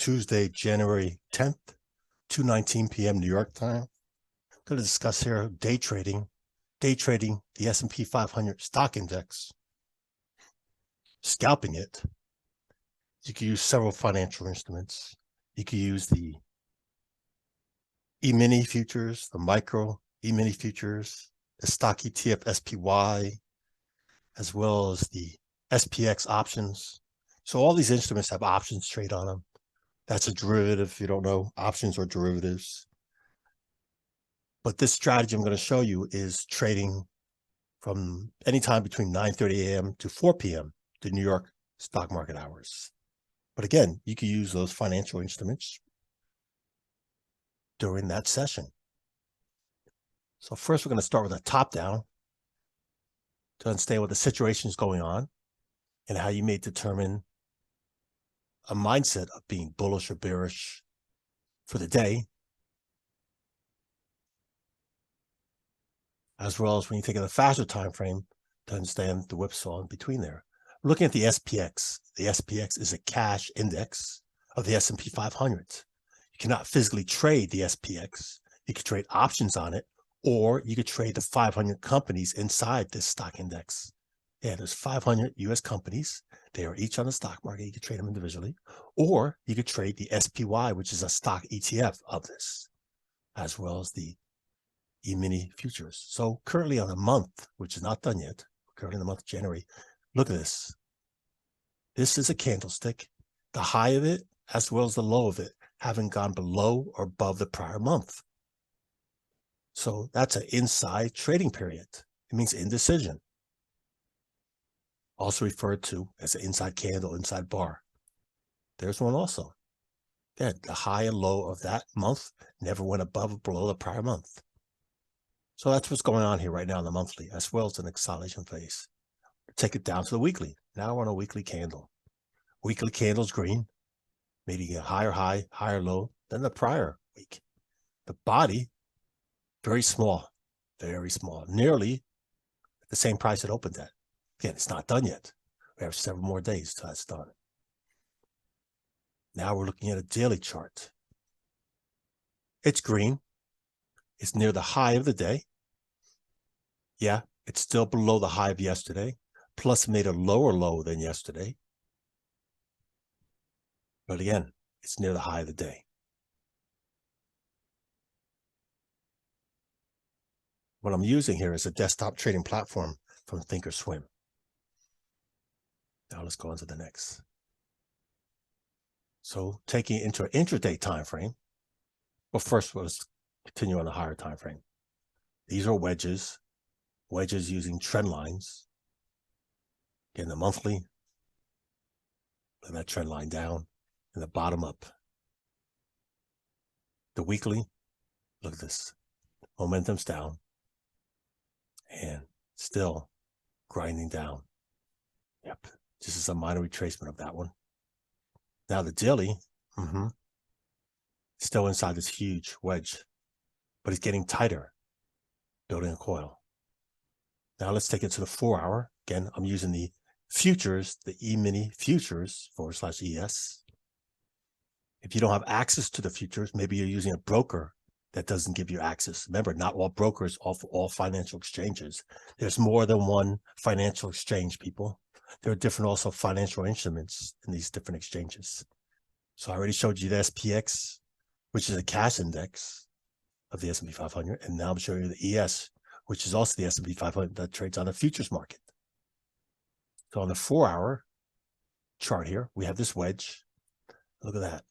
Tuesday, January 10th, 2:19 p.m. New York time. I'm going to discuss here day trading the S&P 500 stock index, scalping it. You can use several financial instruments. You can use the E-mini futures, the micro E-mini futures, the stock ETF SPY, as well as the SPX options. So all these instruments have options trade on them. That's a derivative, if you don't know, options or derivatives. But this strategy I'm going to show you is trading from anytime between 9:30 a.m. to 4 p.m. the New York stock market hours. But again, you can use those financial instruments during that session. So first, we're going to start with a top down to understand what the situation is going on and how you may determine a mindset of being bullish or bearish for the day, as well as when you take a faster time frame to understand the whipsaw in between there. Looking at the SPX. The SPX is a cash index of the S&P 500. You cannot physically trade the SPX. You can trade options on it, or you could trade the 500 companies inside this stock index. Yeah, there's 500 U.S. companies. They are each on the stock market. You can trade them individually, or you could trade the SPY, which is a stock ETF of this, as well as the E-mini futures. So currently on a month, which is not done yet, currently in the month of January, look at this. This is a candlestick. The high of it, as well as the low of it, haven't gone below or above the prior month. So that's an inside trading period. It means indecision. Also referred to as an inside candle, inside bar. There's one also. Yeah, the high and low of that month never went above or below the prior month. So that's what's going on here right now in the monthly, as well as an acceleration phase. Take it down to the weekly. Now we're on a weekly candle. Weekly candle's green, meaning a higher high, higher low than the prior week. The body, very small, nearly the same price it opened at. Again, it's not done yet. We have several more days till that's done. Now we're looking at a daily chart. It's green. It's near the high of the day. Yeah, it's still below the high of yesterday, plus made a lower low than yesterday. But again, it's near the high of the day. What I'm using here is a desktop trading platform from Thinkorswim. Now let's go on to the next. So taking it into an intraday time frame. Well, first let's continue on the higher time frame. These are wedges using trend lines. Again, the monthly, and that trend line down, and the bottom up. The weekly, look at this. Momentum's down, and still grinding down. Yep, this is a minor retracement of that one. Now the daily, still inside this huge wedge, but it's getting tighter, building a coil. Now let's take it to the 4-hour. Again, I'm using the futures, the E-mini futures /ES. If you don't have access to the futures, maybe you're using a broker that doesn't give you access. Remember, not all brokers offer all financial exchanges. There's more than one financial exchange, people. There are different also financial instruments in these different exchanges. So I already showed you the SPX, which is a cash index of the S&P 500. And now I'm showing you the ES, which is also the S&P 500 that trades on the futures market. So on the 4-hour chart here, we have this wedge. Look at that.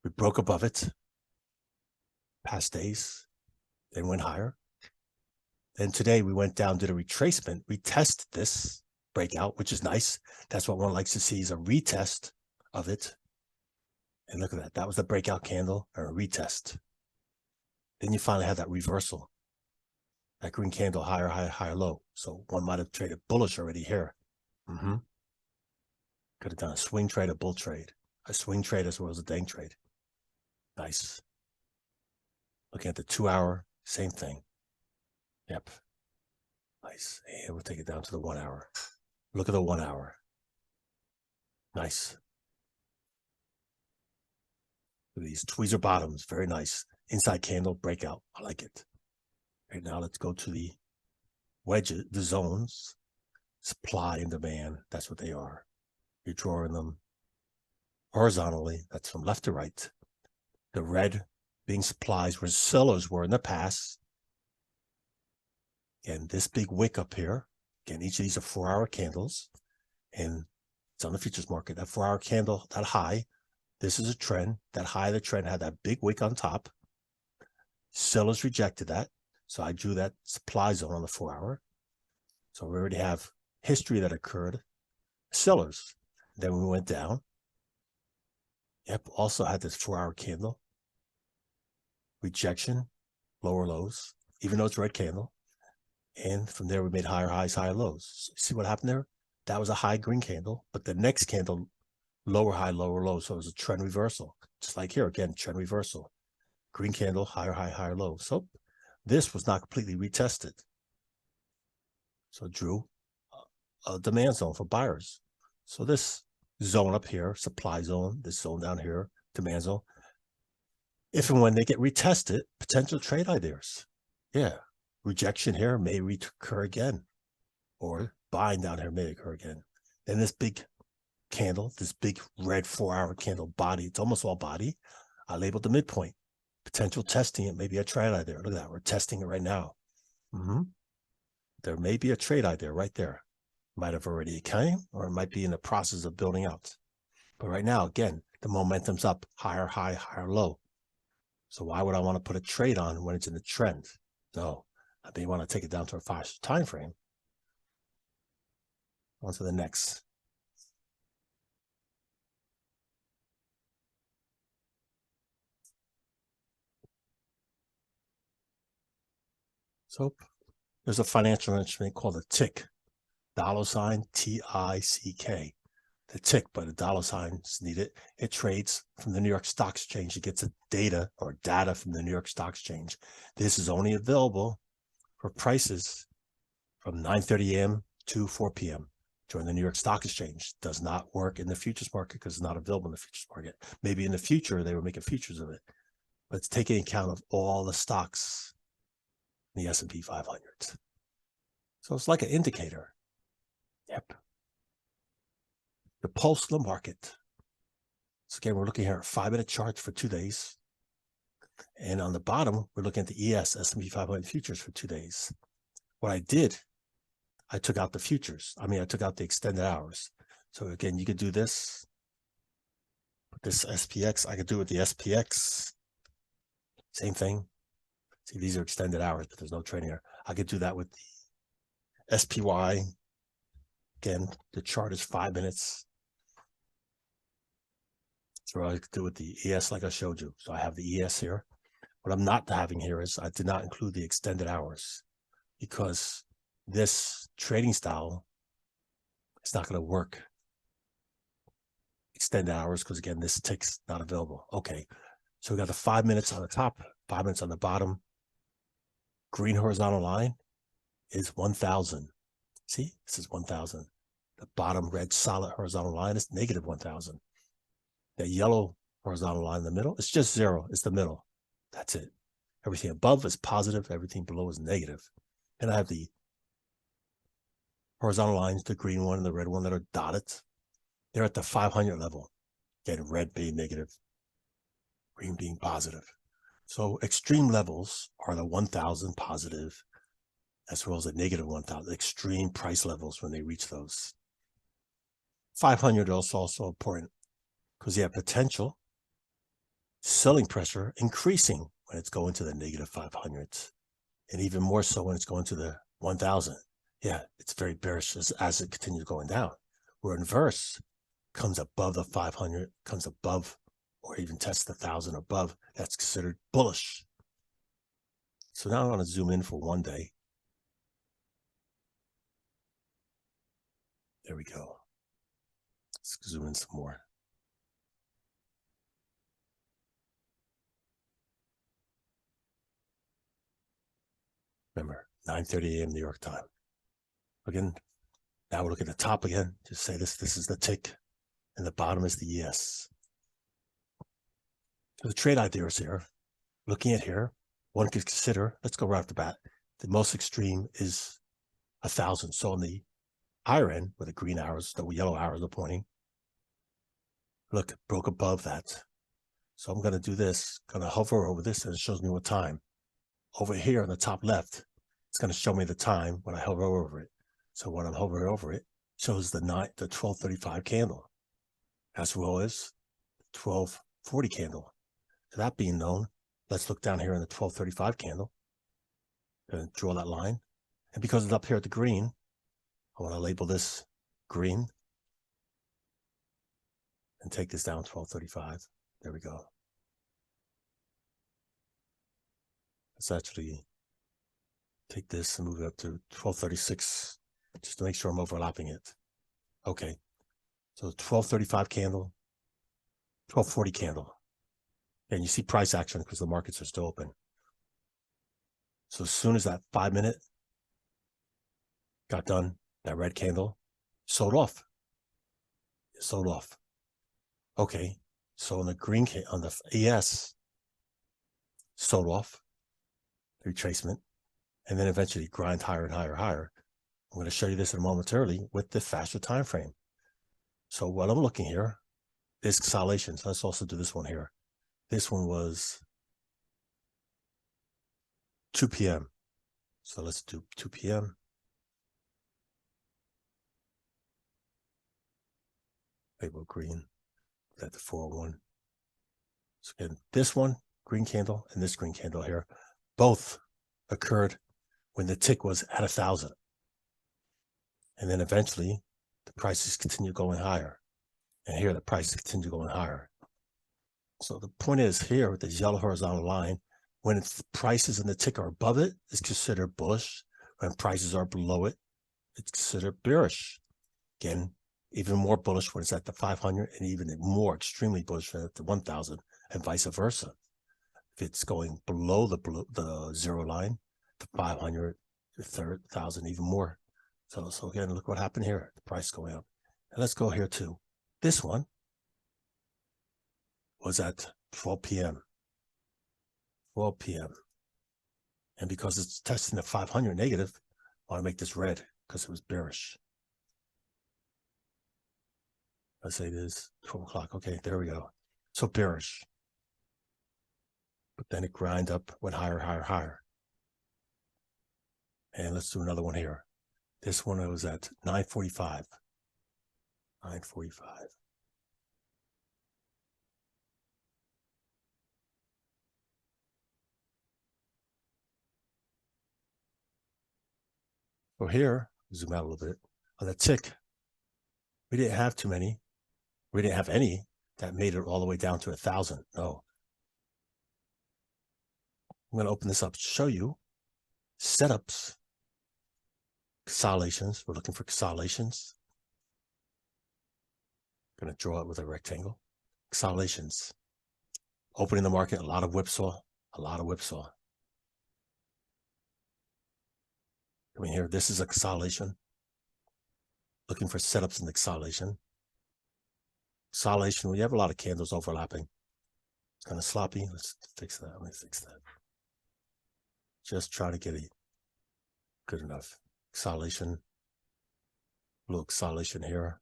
We broke above it past days, then went higher. Then today we went down, did a retracement. We tested this breakout, which is nice. That's what one likes to see, is a retest of it. And look at that. That was the breakout candle or a retest. Then you finally have that reversal. That green candle, higher, higher, higher, low. So one might have traded bullish already here. Could have done a swing trade, a bull trade, a swing trade as well as a day trade. Nice. Looking at the 2-hour, same thing. Yep. Nice. And we'll take it down to the 1-hour. Look at the 1-hour. Nice. These tweezer bottoms, very nice. Inside candle breakout. I like it. Right now, let's go to the wedges, the zones, supply and demand. That's what they are. You're drawing them horizontally. That's from left to right. The red being supplies where sellers were in the past. And this big wick up here, again, each of these are 4-hour candles. And it's on the futures market. That 4-hour candle, that high, this is a trend. That high of the trend had that big wick on top. Sellers rejected that. So I drew that supply zone on the 4-hour. So we already have history that occurred. Sellers. Then we went down. Yep, also had this 4-hour candle. Rejection, lower lows, even though it's a red candle. And from there, we made higher highs, higher lows. See what happened there? That was a high green candle, but the next candle, lower high, lower low. So it was a trend reversal. Just like here, again, trend reversal. Green candle, higher high, higher low. So this was not completely retested. So it drew a demand zone for buyers. So this zone up here, supply zone, this zone down here, demand zone. If and when they get retested, potential trade ideas. Yeah, rejection here may recur again, or buying down here may occur again. Then this big candle, this big red 4-hour candle body, it's almost all body. I labeled the midpoint. Potential testing, it may be a trade idea. Look at that, we're testing it right now. There may be a trade idea right there. Might have already came, or it might be in the process of building out. But right now, again, the momentum's up, higher high, higher low. So why would I want to put a trade on when it's in the trend? No, I may want to take it down to a faster time frame. On to the next. So there's a financial instrument called a tick, $ TICK. The tick, but a dollar sign is needed. It trades from the New York Stock Exchange. It gets a data from the New York Stock Exchange. This is only available for prices from 9:30 a.m. to 4 p.m. during the New York Stock Exchange. Does not work in the futures market because it's not available in the futures market. Maybe in the future they will make futures of it, but it's taking account of all the stocks in the S&P 500. So it's like an indicator. Yep. The pulse of the market. So again, we're looking here at 5-minute charts for 2 days. And on the bottom, we're looking at the ES, S&P 500 futures for 2 days. What I did, I took out the futures. I took out the extended hours. So again, you could do this. But this SPX, I could do it with the SPX. Same thing. See, these are extended hours, but there's no trading here. I could do that with the SPY. Again, the chart is 5 minutes. So I could do with the ES like I showed you. So I have the ES here. What I'm not having here is I did not include the extended hours because this trading style is not going to work. Extended hours because, again, this tick's not available. Okay, so we got the 5 minutes on the top, 5 minutes on the bottom. Green horizontal line is 1,000. See, this is 1,000. The bottom red solid horizontal line is negative 1,000. The yellow horizontal line in the middle, it's just 0. It's the middle. That's it. Everything above is positive. Everything below is negative. And I have the horizontal lines, the green one and the red one that are dotted. They're at the 500 level. Again, red being negative, green being positive. So extreme levels are the 1,000 positive, as well as the negative 1,000. Extreme price levels when they reach those. 500 is also important because you have potential selling pressure increasing when it's going to the negative 500s, and even more so when it's going to the 1,000. Yeah, it's very bearish as it continues going down. Where inverse comes above the 500, comes above, or even tests the 1,000 above, that's considered bullish. So now I want to zoom in for 1 day. There we go. Let's zoom in some more. Remember, 9:30 a.m. New York time. Again, now we'll look at the top again. Just say this is the tick, and the bottom is the ES. So the trade ideas here, looking at here, one could consider, let's go right off the bat. The most extreme is 1,000. So on the higher end, where the green arrows, the yellow arrows are pointing, look, it broke above that. So I'm going to do this, going to hover over this, and it shows me what time. Over here on the top left, it's going to show me the time when I hover over it. So when I'm hovering over it, it shows the 12:35 candle, as well as 12:40 candle. So that being known, let's look down here in the 12:35 candle and draw that line. And because it's up here at the green, I want to label this green and take this down 12:35. There we go. Let's actually take this and move it up to 12:36 just to make sure I'm overlapping it. Okay, so 12:35 candle, 12:40 candle. And you see price action because the markets are still open. So as soon as that 5 minute got done, that red candle sold off. It sold off. Okay, so on the green, on the ES, sold off, retracement, and then eventually grind higher and higher, higher. I'm going to show you this in momentarily with the faster time frame. So what I'm looking here is consolidations. Let's also do this one here. This one was 2 p.m. So let's do 2 p.m. Label green, at the 401. So again, this one, green candle, and this green candle here, both occurred when the tick was at 1,000. And then eventually the prices continue going higher. And here the prices continue going higher. So the point is here with this yellow horizontal line, when it's prices in the tick are above it, it's considered bullish. When prices are below it, it's considered bearish. Again, even more bullish when it's at the 500 and even more extremely bullish when it's at the 1,000 and vice versa. If it's going below the zero line, the 500, the 1,000, even more. So again, look what happened here. The price going up. And let's go here too. This one was at 12 p.m. 12 p.m. And because it's testing the 500 negative, I want to make this red because it was bearish. Let's say it is 12 o'clock. Okay, there we go. So bearish. But then it grind up, went higher, higher, higher. And let's do another one here. This one was at 9:45. 9:45. So here, zoom out a little bit. On the tick, we didn't have too many. We didn't have any that made it all the way down to 1,000. No. I'm going to open this up to show you setups, consolidations. We're looking for consolidations. I'm going to draw it with a rectangle. Consolidations. Opening the market, a lot of whipsaw, a lot of whipsaw. Coming here, this is a consolidation. Looking for setups in the consolidation. Consolidation, we have a lot of candles overlapping. It's kind of sloppy. Let's fix that. Let me fix that. Just try to get it good enough. Consolidation. A little consolidation here.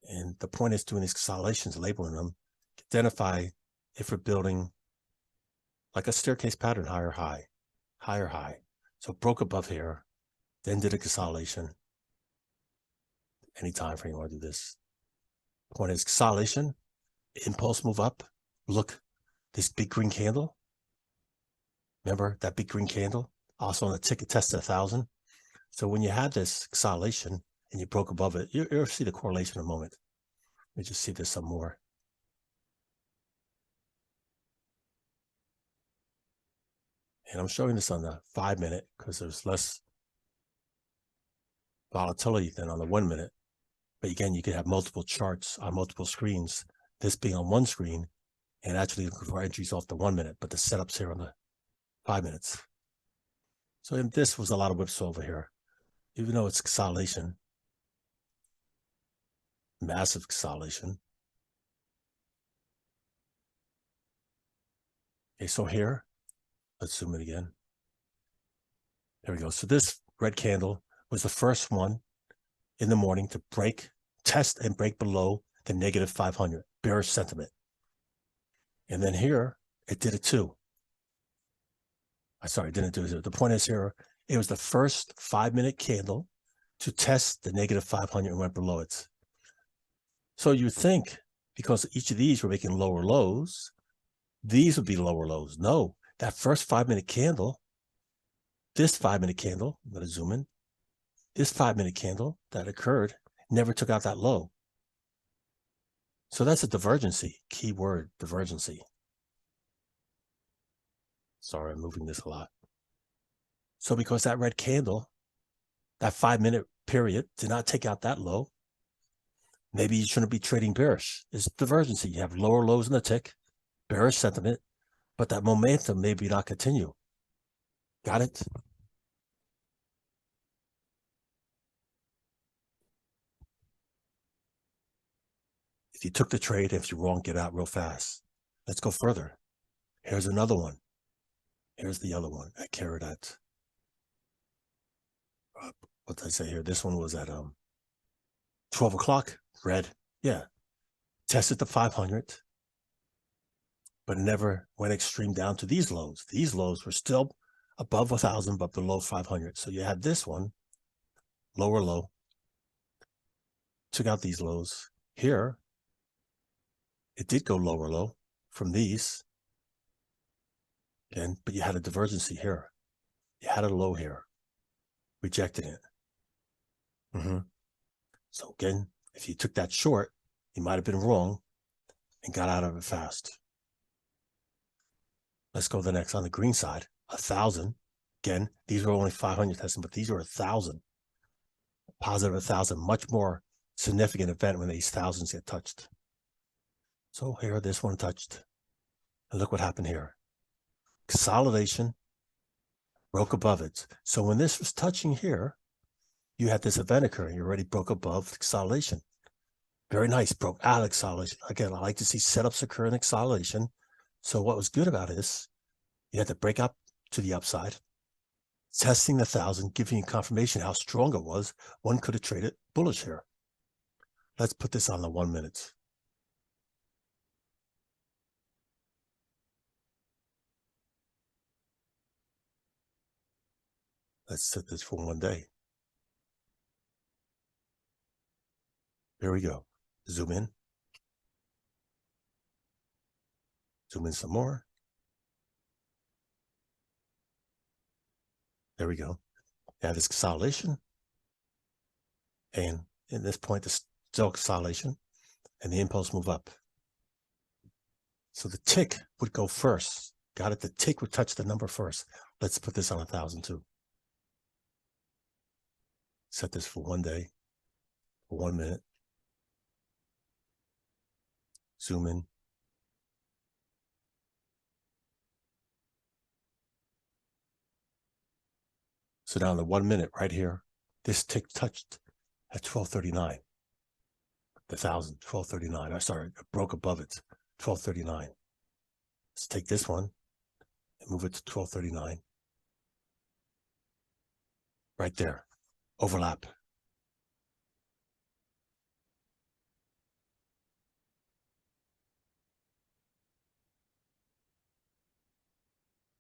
And the point is doing these consolidations, labeling them, identify if we're building like a staircase pattern, higher high, higher high. So it broke above here, then did a consolidation. Any time frame you want to do this. Point is consolidation, impulse move up. Look, this big green candle. Remember that big green candle? Also on the ticket test at 1,000. So when you had this consolidation and you broke above it, you'll see the correlation in a moment. Let me just see this some more. And I'm showing this on the 5 minute because there's less volatility than on the 1 minute. But again, you could have multiple charts on multiple screens, this being on one screen and actually looking for entries off the 1 minute, but the setups here on the 5 minutes. So this was a lot of whipsaw over here, even though it's consolidation, massive consolidation. Okay, so here, let's zoom in again. There we go. So this red candle was the first one in the morning to test and break below the negative 500, bearish sentiment. And then here, it did it too. Sorry, it didn't do it. The point is here, it was the first 5-minute candle to test the negative 500 and went below it. So you think because each of these were making lower lows, these would be lower lows. No, that first 5-minute candle, this 5-minute candle, I'm going to zoom in, this 5-minute candle that occurred never took out that low. So that's a divergency, keyword divergency. Sorry, I'm moving this a lot. So because that red candle, that 5-minute period did not take out that low, maybe you shouldn't be trading bearish. It's divergency. You have lower lows in the tick, bearish sentiment, but that momentum maybe not continue. Got it? If you took the trade, if you're wrong, get out real fast. Let's go further. Here's another one. Here's the other one. I carried at, what did I say here? This one was at 12 o'clock, red. Yeah. Tested the 500, but never went extreme down to these lows. These lows were still above 1,000, but below 500. So you had this one, lower low, took out these lows. Here, it did go lower low from these. Again, but you had a divergency here. You had a low here, rejecting it. So again, if you took that short, you might have been wrong and got out of it fast. Let's go to the next on the green side, 1,000. Again, these were only 500 testing, but these are 1,000. Positive 1,000, much more significant event when these thousands get touched. So here, this one touched. And look what happened here. Consolidation, broke above it. So when this was touching here, you had this event occurring. You already broke above consolidation. Very nice, broke out of consolidation. Again, I like to see setups occur in consolidation. So what was good about this, you had to break up to the upside, testing the 1,000, giving you confirmation how strong it was. One could have traded bullish here. Let's put this on the 1 minute. Let's set this for 1 day. Here we go. Zoom in. Zoom in some more. There we go. Now this consolidation. And at this point, the still consolidation and the impulse move up. So the tick would go first. Got it? The tick would touch the number first. Let's put this on 1,000 too. Set this for 1 day, for 1 minute. Zoom in. So down the 1 minute right here, this tick touched at 1239. The 1,000, 1239. I'm sorry, it broke above it, 1239. Let's take this one and move it to 1239. Right there, overlap.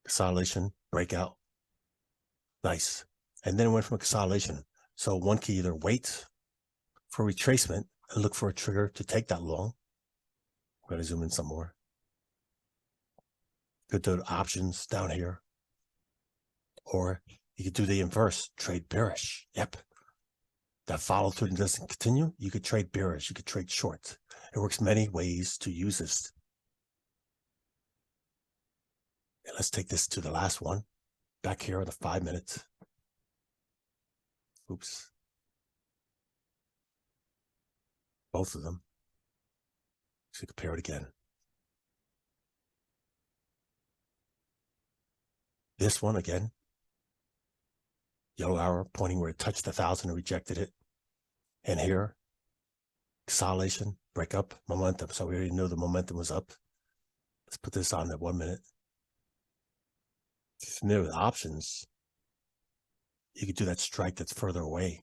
Consolidation, breakout. Nice. And then it went from a consolidation. So one can either wait for retracement and look for a trigger to take that long. I'm going to zoom in some more. Go to the options down here. Or you could do the inverse, trade bearish. Yep. That follow through doesn't continue. You could trade bearish. You could trade short. It works many ways to use this. And let's take this to the last one. Back here in the 5 minutes. Oops. Both of them. So compare it again. This one again. Yellow arrow pointing where it touched the 1,000 and rejected it. And here, consolidation, break up, momentum. So we already knew the momentum was up. Let's put this on at 1 minute. If you're familiar with options, you could do that strike that's further away.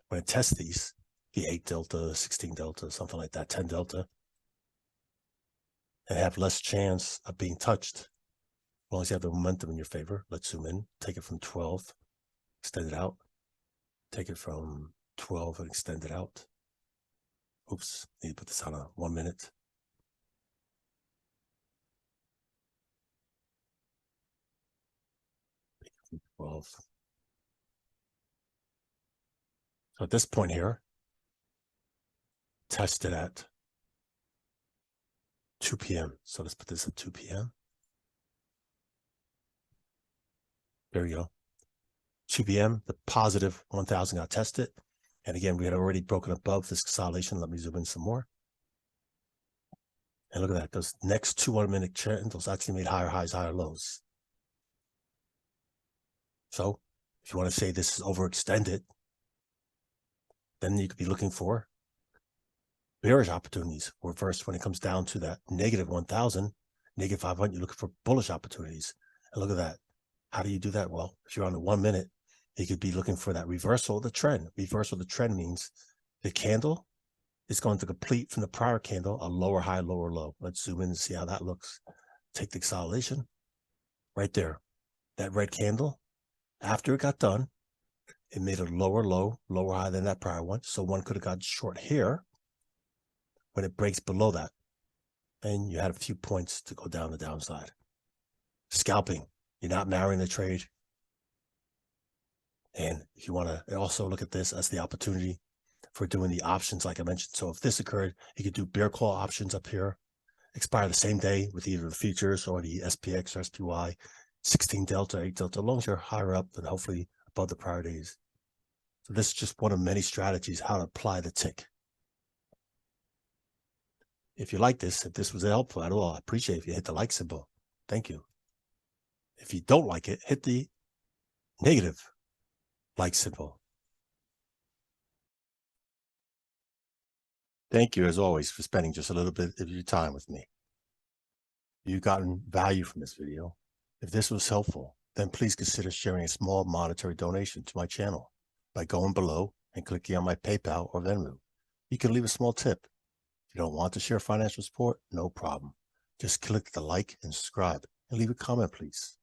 When it tests these, the 8 delta, 16 delta, something like that, 10 delta, and have less chance of being touched. As long as you have the momentum in your favor. Let's zoom in, take it from 12, extend it out, take it from 12 and extend it out. Oops, need to put this on a 1 minute. Take it from 12. So at this point here, test it at 2 p.m. So let's put this at 2 p.m. There we go. 2 p.m., the positive 1,000 got tested. And again, we had already broken above this consolidation. Let me zoom in some more. And look at that. Those next 2 1-minute candles actually made higher highs, higher lows. So if you want to say this is overextended, then you could be looking for bearish opportunities. Reverse when it comes down to that negative 1,000, negative 500, you're looking for bullish opportunities. And look at that. How do you do that? Well, if you're on the 1 minute, you could be looking for that reversal of the trend. Reversal of the trend means the candle is going to complete from the prior candle a lower high, lower low. Let's zoom in and see how that looks. Take the consolidation right there. That red candle, after it got done, it made a lower low, lower high than that prior one. So one could have got short here when it breaks below that. And you had a few points to go down the downside. Scalping, you're not marrying the trade. And if you want to also look at this as the opportunity for doing the options, like I mentioned. So if this occurred, you could do bear call options up here, expire the same day with either the futures or the SPX or SPY, 16 delta, 8 delta, as long as you're higher up and hopefully above the prior days. So this is just one of many strategies how to apply the tick. If you like this, if this was helpful at all, I appreciate if you hit the like symbol. Thank you. If you don't like it, hit the negative like symbol. Thank you, as always, for spending just a little bit of your time with me. If you've gotten value from this video, if this was helpful, then please consider sharing a small monetary donation to my channel by going below and clicking on my PayPal or Venmo. You can leave a small tip. If you don't want to share financial support, no problem. Just click the like and subscribe and leave a comment, please.